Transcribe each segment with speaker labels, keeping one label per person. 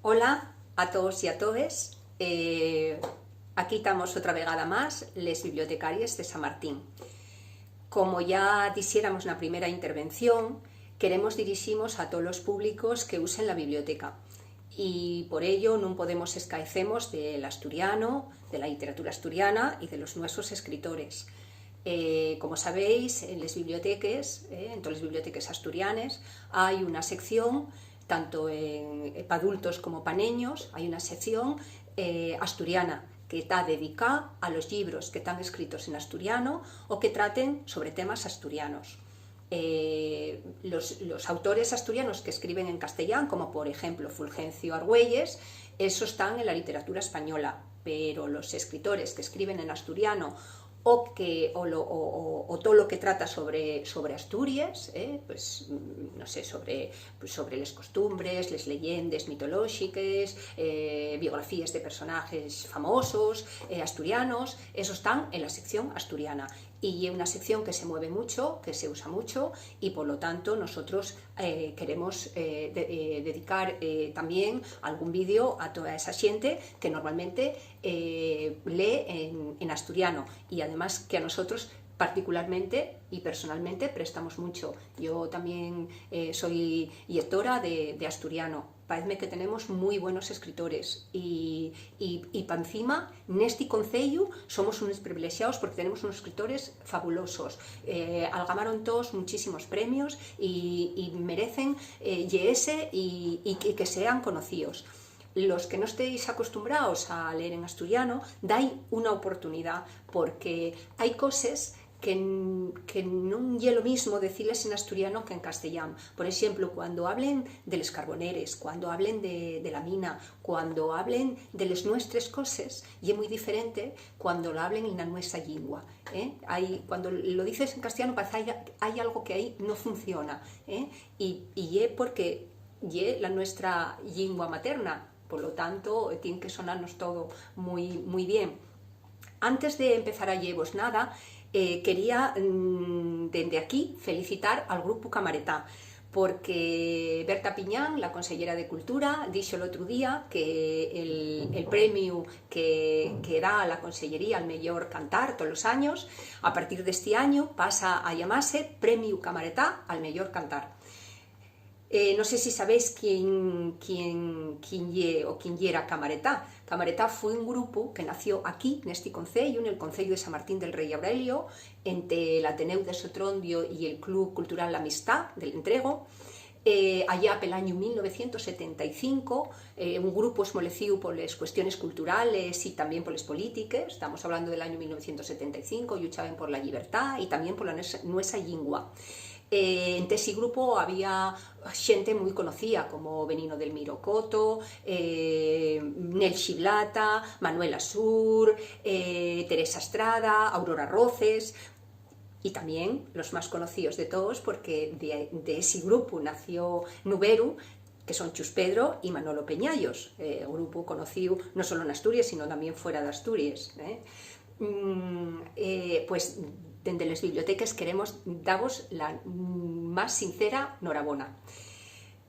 Speaker 1: Hola a todos y a todes. Aquí estamos otra vegada más, les bibliotecarias de San Martín. Como ya dixéramos na primeira intervención, queremos diriximos a todos os públicos que usen la biblioteca. Y por ello non podemos escaecemos del asturiano, de la literatura asturiana y de los nuestros escritores. Como sabéis, en las bibliotecas, en todas las bibliotecas asturianas, hay una sección, tanto para adultos como para niños, hay una sección asturiana que está dedicada a los libros que están escritos en asturiano o que traten sobre temas asturianos. Los autores asturianos que escriben en castellano, como por ejemplo Fulgencio Argüelles, esos están en la literatura española, pero los escritores que escriben en asturiano o todo lo que trata sobre Asturias, pues, no sé, sobre las costumbres, las leyendas mitológicas, biografías de personajes famosos, asturianos, esos están en la sección asturiana. Y es una sección que se mueve mucho, que se usa mucho, y por lo tanto nosotros queremos dedicar también algún vídeo a toda esa gente que normalmente lee en asturiano, y además que a nosotros particularmente y personalmente prestamos mucho. Yo también soy lectora de asturiano. Parece que tenemos muy buenos escritores y para encima, neste concello somos unos privilegiados porque tenemos unos escritores fabulosos. Algamaron todos muchísimos premios y merecen ese y que sean conocidos. Los que no estéis acostumbrados a leer en asturiano, dai una oportunidad, porque hay cosas que non é lo mismo decirles en asturiano que en castellano. Por ejemplo, cuando hablen de los carboneres, cuando hablen de la mina, cuando hablen de las nuestras cosas, y es muy diferente cuando lo hablen en la nuestra lengua. Cuando lo dices en castellano parece que hay algo que ahí no funciona, y es porque es la nuestra lengua materna, por lo tanto tiene que sonarnos todo muy, muy bien. Antes de empezar a llevos nada, quería desde aquí felicitar al Grupo Camaretá, porque Berta Piñán, la consellera de Cultura, dijo el otro día que el premio que da a la consellería al mejor cantar todos los años, a partir de este año pasa a llamarse Premio Camaretá al mejor cantar. No sé si sabéis quién era Camaretá. Camaretá fue un grupo que nació aquí, en este concello, en el concello de San Martín del Rey Aurelio, entre el Ateneu de Sotrondio y el Club Cultural La Amistad del Entrego. Allá pel año 1975, un grupo esmolecido por las cuestiones culturales y también por las políticas. Estamos hablando del año 1975, luchaban por la libertad y también por la nuestra lengua. En ese grupo había gente muy conocida como Benino del Mirocoto, Nel Xiblata, Manuel Asur, Teresa Estrada, Aurora Roces, y también los más conocidos de todos, porque de ese grupo nació Nuberu, que son Chus Pedro y Manolo Peñallos, un grupo conocido no solo en Asturias, sino también fuera de Asturias. Pues desde las bibliotecas queremos daros la más sincera enhorabuena.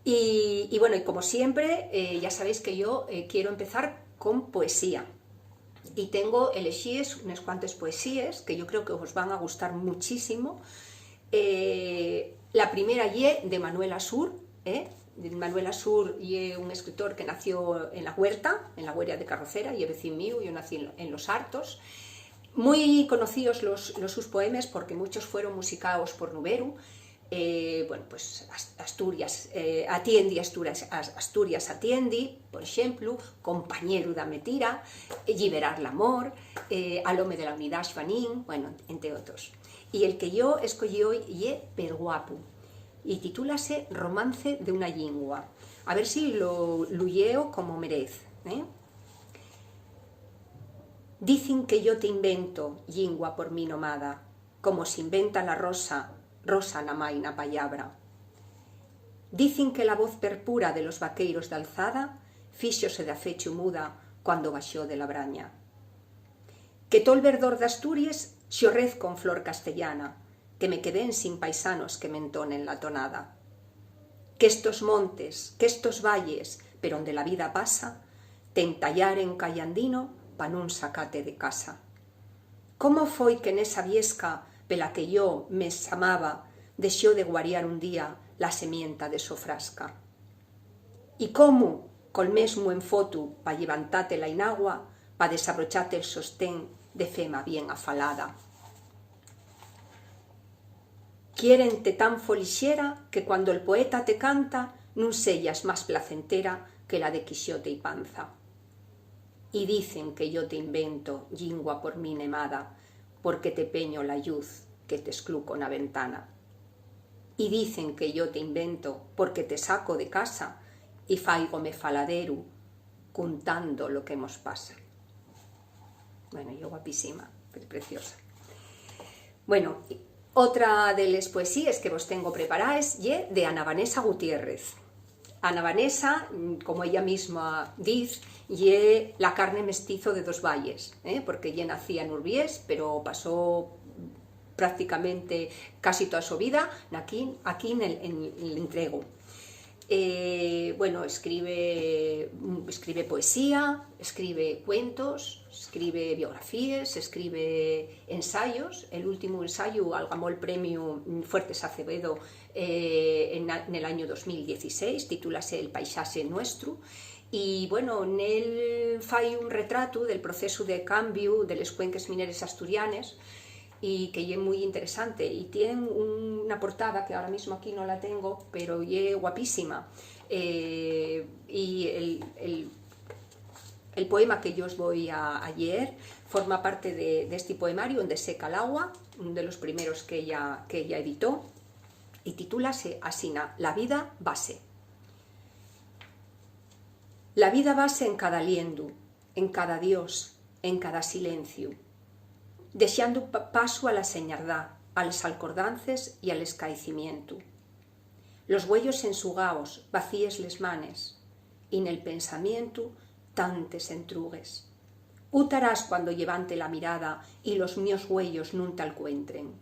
Speaker 1: Y bueno, y como siempre, ya sabéis que yo quiero empezar con poesía. Y tengo elegidas unas cuantas poesías que yo creo que os van a gustar muchísimo. La primera es de Manuel Asur. Manuel Asur es un escritor que nació en la Huerta de Carrocera, y es vecino mío. Yo nací en Los Hartos. Muy conocidos sus poemas porque muchos fueron musicados por Nuberu. Bueno, pues Asturias atiendi, Asturias atiendi, por ejemplo, Compañero da Mentira, Liberar l'amor, Al home de la unidad Xvanín, bueno, entre otros. Y el que yo escogí hoy es perguapo y titúlase Romance de una lingua. A ver si lo leo como merece. Dicen que yo te invento, lingua por mí nomada, como se inventa la rosa na maina palabra. Dicen que la voz perpura de los vaqueiros de alzada fíxose de afecho muda cuando baixó de la braña. Que tol verdor de Asturias xorrez con flor castellana, que me queden sin paisanos que me entonen la tonada. Que estos montes, que estos valles pero onde la vida pasa, tentallar en callandino pa non sacate de casa. Como foi que nesa viesca pela que yo me amaba deixou de guariar un día la semienta de sofrasca? Y como, col mesmo en foto pa llevantate la inagua, pa desabrochate el sostén de fema bien afalada. Quiérente tan folixera que cuando el poeta te canta nun sellas más placentera que la de Quixote y Panza. Y dicen que yo te invento lingua por mi nemada, porque te peño la lluz que te excluco na ventana. Y dicen que yo te invento porque te saco de casa y faigome faladero contando lo que nos pasa. Bueno, yo guapísima, preciosa. Bueno, otra de las poesías que vos tengo preparadas es de Ana Vanessa Gutiérrez. Ana Vanessa, como ella misma dice, ye la carne mestizo de dos valles, porque ella nacía en Urbiés, pero pasó prácticamente casi toda su vida aquí en el Entrego. Bueno, escribe poesía, escribe cuentos, escribe biografías, escribe ensayos. El último ensayo ganó el premio Fuertes Acevedo en el año 2016, titúlase El paisaje nuestro. Y bueno, en él fai un retrato del proceso de cambio de les cuenques mineres asturianes, y que es muy interesante, y tiene una portada que ahora mismo aquí no la tengo, pero es guapísima. Y el poema que yo os voy a leer forma parte de este poemario, Donde seca el agua, uno de los primeros que ella editó, y titúlase así: La vida base. La vida base en cada liendu, en cada dios, en cada silencio, deixando paso a la señardá, a les alcordances y al escaecimiento. Los huellos ensugaos, vacíes les manes, y en el pensamiento tantes entrugues. Utarás cuando levante la mirada y los míos huellos nun te alcuentren.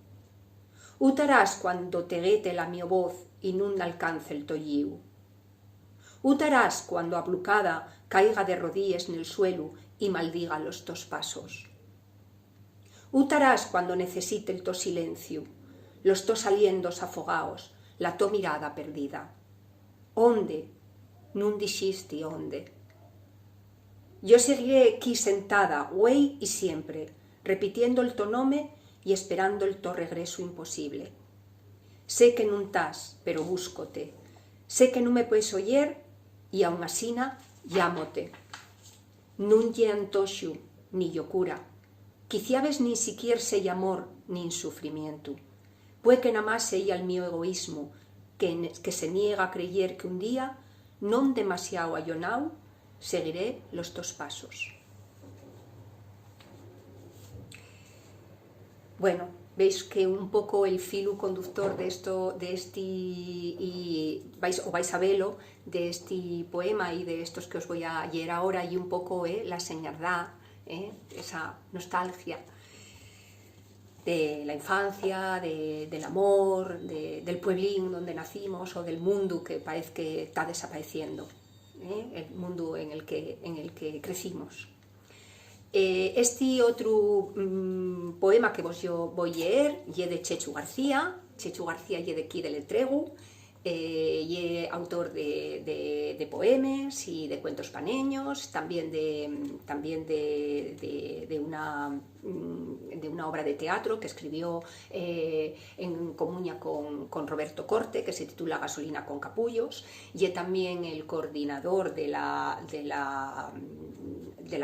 Speaker 1: Utarás cuando te guete la mio voz y nun alcance el tolliu. Utarás cuando ablucada caiga de rodillas en el suelo y maldiga los tos pasos. Utarás cuando necesite el to silencio, los tos aliendos afogaos, la to mirada perdida. Onde? Nun dixiste onde. Yo seguiré aquí sentada, güey y siempre, repitiendo el to nome y esperando el to regreso imposible. Sé que nun tas, pero búscote. Sé que non me puedes oyer y aun asina llámote. Nun lle antoxo, ni locura. Quiciabes ni siquiera sei amor, ni sufrimiento. Puede que nada más sei al mío egoísmo, que se niega a creyer que un día, non demasiado ayonao, seguiré los tos pasos. Bueno, veis que un poco el filo conductor de vais a verlo, de este poema y de estos que os voy a leer ahora, y un poco la señaldad, esa nostalgia de la infancia, del amor, del pueblín donde nacimos, o del mundo que parece que está desapareciendo, el mundo en el que crecimos. Este otro poema que yo voy a leer es de Chechu García. Chechu García es de aquí del Entrego, y es autor de poemas y de cuentos paneños, también de una obra de teatro que escribió en comuña con Roberto Corte, que se titula Gasolina con capullos, y es también el coordinador de la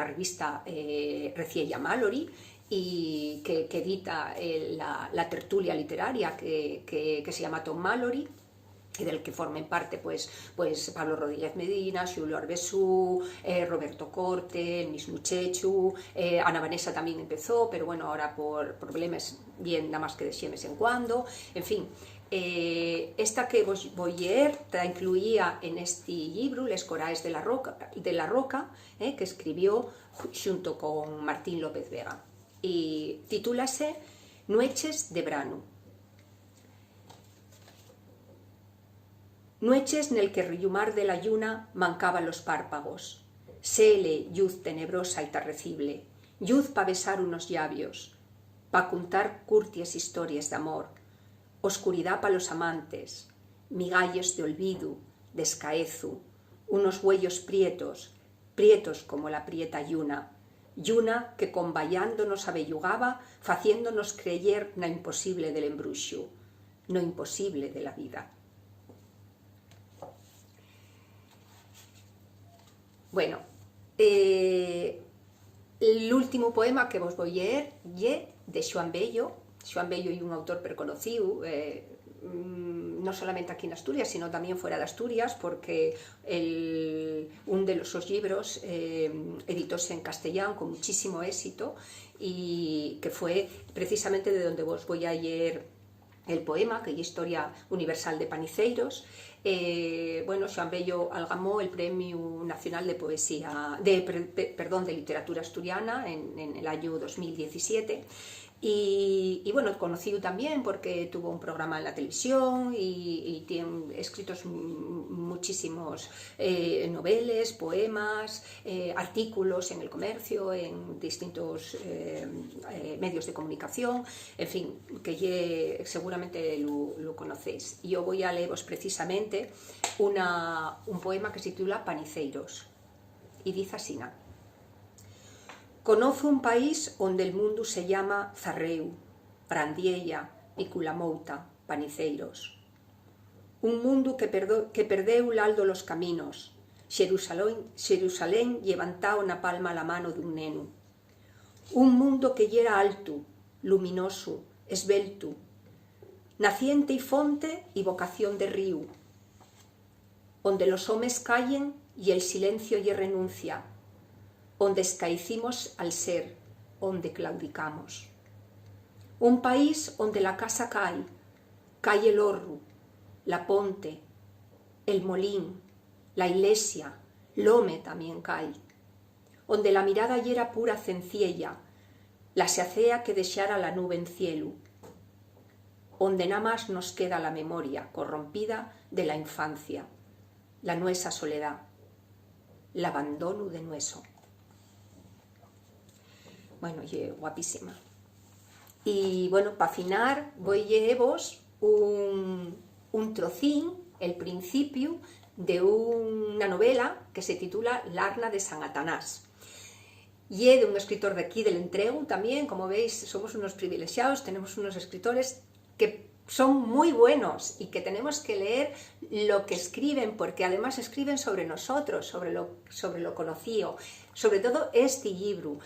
Speaker 1: revista Reciella Mallory, y que edita la tertulia literaria que se llama Tom Mallory, y del que formen parte pues Pablo Rodríguez Medina, Xulio Arbesú, Roberto Corte, el mismo Chechu, Ana Vanessa también empezó, pero bueno, ahora por problemas bien nada más que de vez en cuando, en fin. Esta que vos voy a leer la incluía en este libro, Les Coraes de la Roca, que escribió junto con Martín López Vega, y titúlase Nueches de Brano. Nueches nel que rillumar de la lluna mancaba los párpagos. Séle lluz tenebrosa y tarrecible, lluz pa besar unos llavios, pa contar curties historias de amor, oscuridad pa los amantes, migalles de olvido, descaezu, unos huellos prietos, prietos como la prieta lluna, lluna que convallando nos abellugaba, faciéndonos creyer na imposible del embruxo, no imposible de la vida. Bueno, el último poema que vos voy a leer é de Xoán Bello. Xoán Bello é un autor perconocido, no solamente aquí en Asturias, sino también fuera de Asturias, porque un de sus libros editóse en castellano con muchísimo éxito, y que fue precisamente de donde vos voy a leer el poema, que é Historia Universal de Paniceiros. Bueno, Xoán Bello algamó el Premio Nacional de Poesía, de Literatura Asturiana en el año 2017. Y bueno, conocido también porque tuvo un programa en la televisión y tiene escritos muchísimos novelas, poemas, artículos en El Comercio, en distintos medios de comunicación, en fin, que seguramente lo conocéis. Y yo voy a leeros precisamente un poema que se titula Paniceiros, y dice así: Conozo un país onde el mundo se llama Zarreu, Brandiella, Piculamouta, Paniceiros. Un mundo que perdeu l'aldo los caminos, Xerusalén levantao na palma la mano dun neno. Un mundo que yera alto, luminoso, esbelto, naciente y fonte y vocación de río, onde los homes callen y el silencio lle renuncia, onde escaecimos al ser, onde claudicamos. Un país onde la casa cae el horro, la ponte, el molín, la iglesia, l'home también cae. Onde la mirada yera pura cenciella, la seacea que deixara la nube en cielo. Onde nada más nos queda la memoria corrompida de la infancia, la nuesa soledad, el abandono de nueso. Bueno, y guapísima. Y bueno, para afinar voy a llevaros un trocín, el principio de una novela que se titula L'Arna de San Atanás. Y de un escritor de aquí del Entrego también. Como veis, somos unos privilegiados, tenemos unos escritores que son muy buenos y que tenemos que leer lo que escriben, porque además escriben sobre nosotros, sobre lo conocido, sobre todo este libro.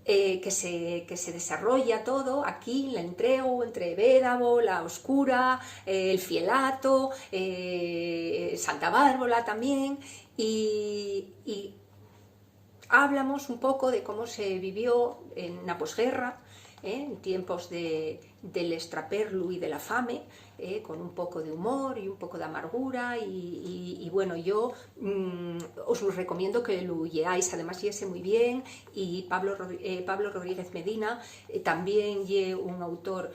Speaker 1: Que se desarrolla todo aquí en el Entrego, entre Bédavo, La Oscura, el Fielato, Santa Bárbara también, y hablamos un poco de cómo se vivió en la posguerra, en tiempos del extraperlo y de la fame, con un poco de humor y un poco de amargura, y bueno, yo os lo recomiendo que lo leáis, además léese muy bien. Y Pablo Rodríguez Medina también es un autor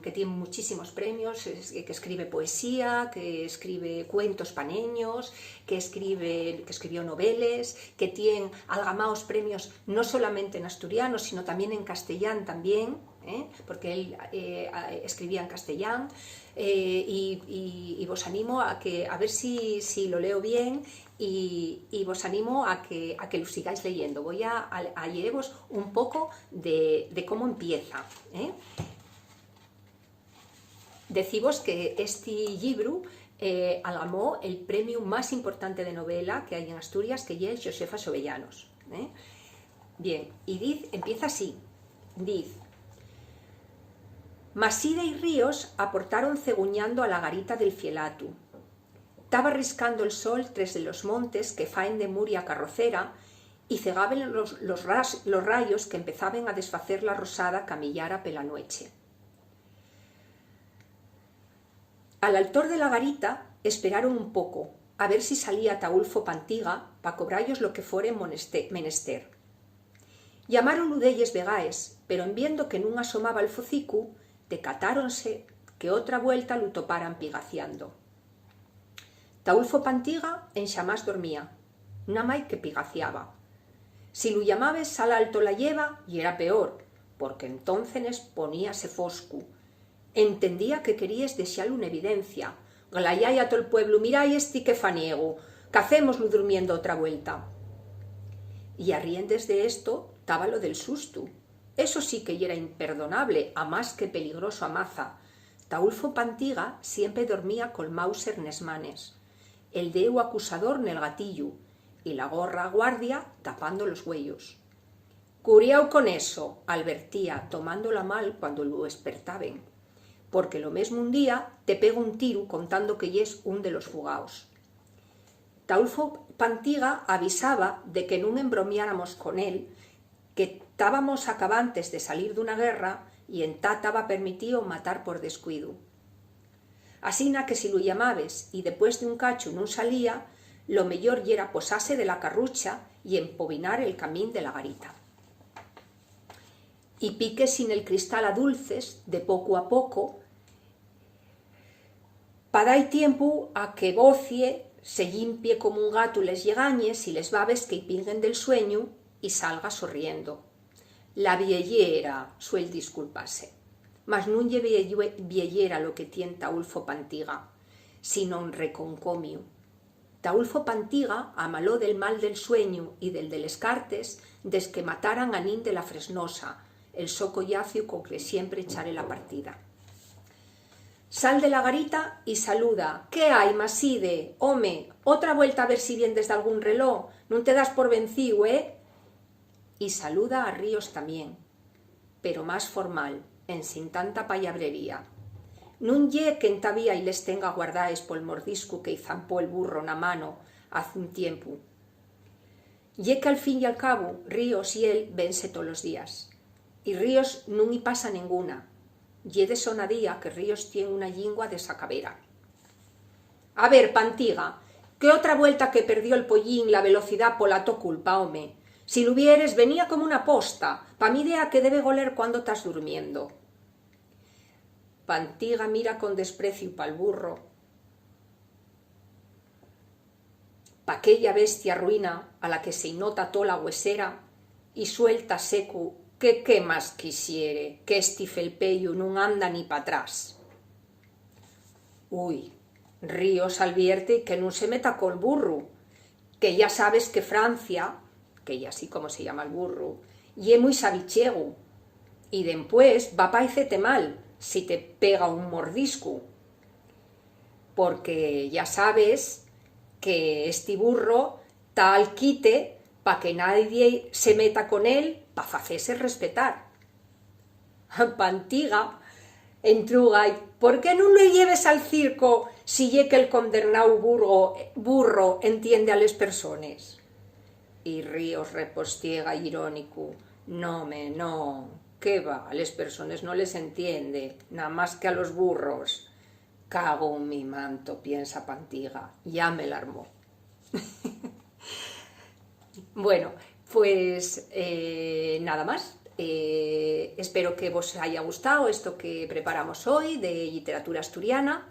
Speaker 1: que tiene muchísimos premios, que escribe poesía, que escribe cuentos paneños, que escribió novelas, que tiene algamaos premios no solamente en asturiano, sino también en castellano también, porque él escribía en castellano. Y vos animo a ver si lo leo bien, y vos animo a que lo sigáis leyendo. Voy a leeros un poco de cómo empieza. Decimos que este libro algamó el premio más importante de novela que hay en Asturias, que es Josefa Sobellanos. Bien, y empieza así, dice: Masida y Ríos aportaron ceguñando a la garita del Fielato. Taba riscando el sol tres de los montes que faen de muria carrocera, y cegaban los rayos que empezaban a desfacer la rosada camillara pela noche. Al altor de la garita esperaron un poco, a ver si salía Taulfo Pantiga pa cobrallos lo que fuere menester. Llamaron udelles vegaes, pero en viendo que nun asomaba el focicu, decatáronse que otra vuelta lo toparan pigaciando. Taulfo Pantiga en xamás dormía, namai que pigaciaba. Si lo llamabes sal alto la lleva, y era peor, porque entonces poníase foscu. Entendía que querías desearle una evidencia. Glayai a todo el pueblo, mirai esti que faniego, que hacémoslo durmiendo otra vuelta. Y a riendes de esto, estaba lo del susto. Eso sí que era imperdonable, a más que peligroso a maza. Taulfo Pantiga siempre dormía con Mauser nes manes, el deu acusador nel gatillo, y la gorra guardia tapando los huellos. Curiao con eso, advertía, tomándola mal cuando lo despertaben, porque lo mesmo un día te pega un tiro contando que es un de los fugaos. Taulfo Pantiga avisaba de que no embromiáramos con él, que estábamos acabantes de salir de una guerra y en ta estaba permitido matar por descuido. Asina que si lo llamabes y después de un cacho no salía, lo mejor yera posarse de la carrucha y empobinar el camín de la garita. Y pique sin el cristal a dulces, de poco a poco, pa dai tiempo a que bocie, se limpie como un gato les llegañes y les babes que pinguen del sueño y salga sonriendo. La viellera suel disculpase, mas nun lle viellera lo que tien Taulfo Pantiga, sino un reconcomio. Taulfo Pantiga amaló del mal del sueño y del de les cartes des que mataran a nin de la Fresnosa, el so collacio con que siempre echaré la partida. Sal de la garita y saluda. ¿Qué hay, Maside? Home, otra vuelta a ver si vienes de algún reloj. No te das por vencido, ¿eh? Y saluda a Ríos también, pero más formal, en sin tanta payabrería. Nun ye que entavía y les tenga guardaes por el mordisco que zampó el burro na mano hace un tiempo. Ye que al fin y al cabo Ríos y él vense todos los días. Y Ríos nun y pasa ninguna. Ye de sonadía que Ríos tiene una lingua de sacavera. A ver, Pantiga, ¿qué otra vuelta que perdió el pollín la velocidad por la to culpa, home? Si lo vieres, venía como una posta, pa mi idea que debe goler cuando estás durmiendo. Pantiga mira con desprecio pa'l burro, pa aquella bestia ruina a la que se inota toda la huesera, y suelta seco que qué más quisiere, que esti felpeyo nun anda ni pa atrás. Uy, Ríos advierte que no se meta col burro, que ya sabes que Francia, que ya así como se llama el burro, ye muy sabichego, y dempués va a paecete mal si te pega un mordisco, porque ya sabes que este burro está al quite pa que nadie se meta con él pa facerse respetar. Pantiga entruga, y ¿por qué no lo lleves al circo si ye que el condenado burro entiende a les persones? Y Ríos repostiega irónico, no, ¿qué va? A les personas no les entiende, nada más que a los burros. Cago en mi manto, piensa Pantiga, ya me la armó. Bueno, pues nada más. Espero que os haya gustado esto que preparamos hoy de literatura asturiana,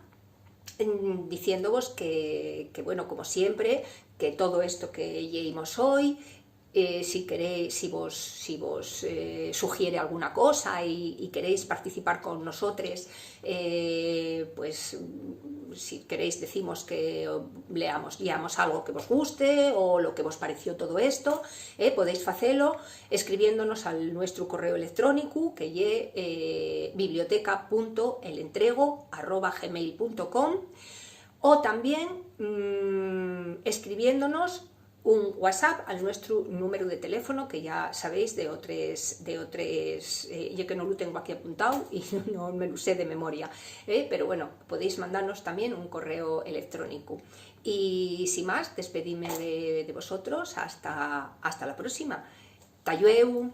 Speaker 1: diciéndovos que bueno, como siempre, que todo esto que leímos hoy, si queréis, si vos sugiere alguna cosa y queréis participar con nosotros, pues si queréis decimos que leamos algo que vos guste o lo que vos pareció todo esto, podéis hacerlo escribiéndonos a nuestro correo electrónico que es biblioteca.elentrego@gmail.com, o también escribiéndonos un WhatsApp al nuestro número de teléfono, que ya sabéis de otros, yo que no lo tengo aquí apuntado y no me lo sé de memoria, pero bueno, podéis mandarnos también un correo electrónico. Y sin más, despedidme de vosotros hasta la próxima. Tallueu.